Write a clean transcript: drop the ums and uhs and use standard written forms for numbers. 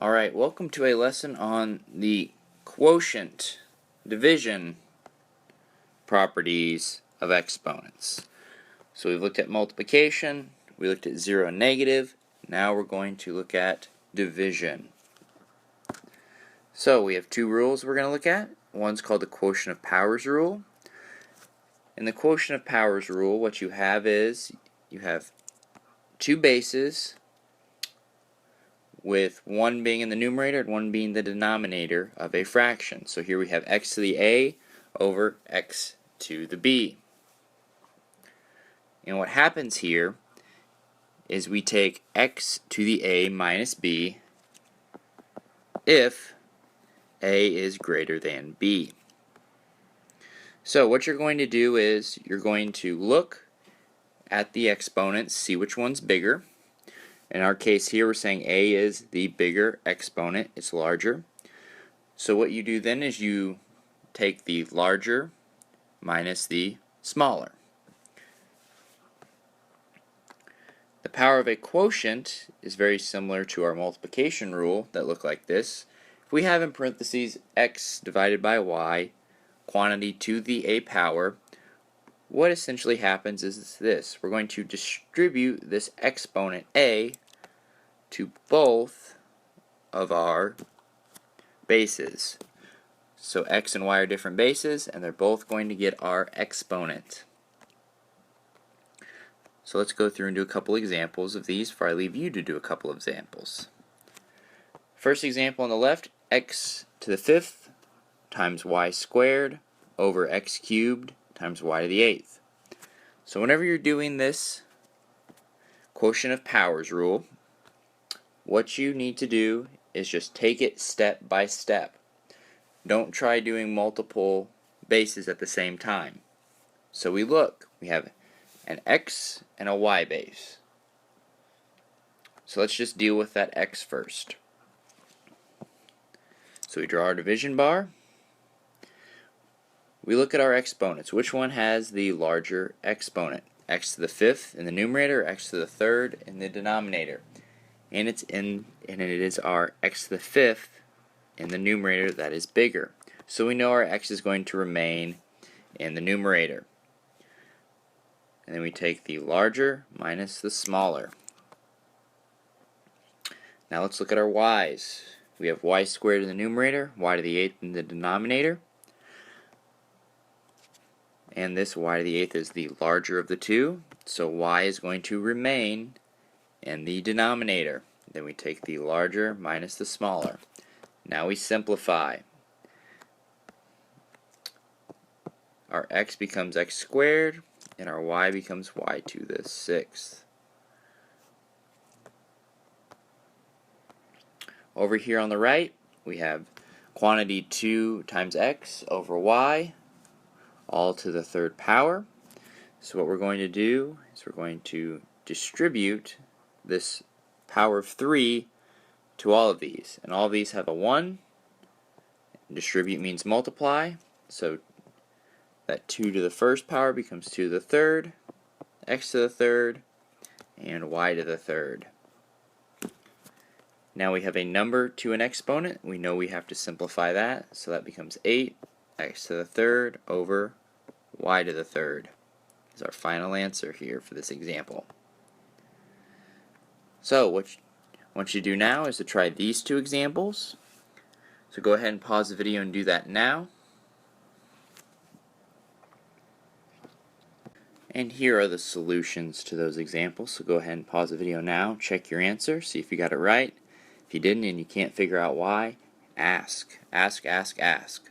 Alright, welcome to a lesson on the quotient division properties of exponents. So we've looked at multiplication, we looked at 0 and negative, now we're going to look at division. So we have two rules we're going to look at. One's called the Quotient of Powers rule. In the Quotient of Powers rule, what you have is you have two bases, with one being in the numerator and one being the denominator of a fraction. So here we have x to the a over x to the b. And what happens here is we take x to the a minus b if a is greater than b. So what you're going to do is you're going to look at the exponents, see which one's bigger. In our case here, we're saying a is the bigger exponent, it's larger. So what you do then is you take the larger minus the smaller. The power of a quotient is very similar to our multiplication rule that look like this. If we have in parentheses x divided by y, quantity to the a power, what essentially happens is this. We're going to distribute this exponent a to both of our bases. So x and y are different bases, and they're both going to get our exponent. So let's go through and do a couple examples of these before I leave you to do a couple of examples. First example on the left, x to the fifth times y squared over x cubed times y to the eighth. So whenever you're doing this quotient of powers rule, what you need to do is just take it step by step. Don't try doing multiple bases at the same time. So we have an x and a y base. So let's just deal with that x first. So we draw our division bar. We look at our exponents. Which one has the larger exponent? X to the fifth in the numerator, x to the third in the denominator. And it is our x to the fifth in the numerator that is bigger. So we know our x is going to remain in the numerator. And then we take the larger minus the smaller. Now let's look at our y's. We have y squared in the numerator, y to the eighth in the denominator. And this y to the eighth is the larger of the two, so y is going to remain in the denominator. Then we take the larger minus the smaller. Now we simplify. Our x becomes x squared, and our y becomes y to the sixth. Over here on the right, we have quantity 2 times x over y, all to the third power. So what we're going to do is we're going to distribute this power of 3 to all of these. And all of these have a 1. Distribute means multiply. So that 2 to the first power becomes 2 to the third, x to the third, and y to the third. Now we have a number to an exponent. We know we have to simplify that. So that becomes 8 x to the third over y to the third is our final answer here for this example. So what you do now is to try these two examples. So go ahead and pause the video and do that now. And here are the solutions to those examples. So go ahead and pause the video now, check your answer, see if you got it right. If you didn't and you can't figure out why, ask. Ask, ask, ask.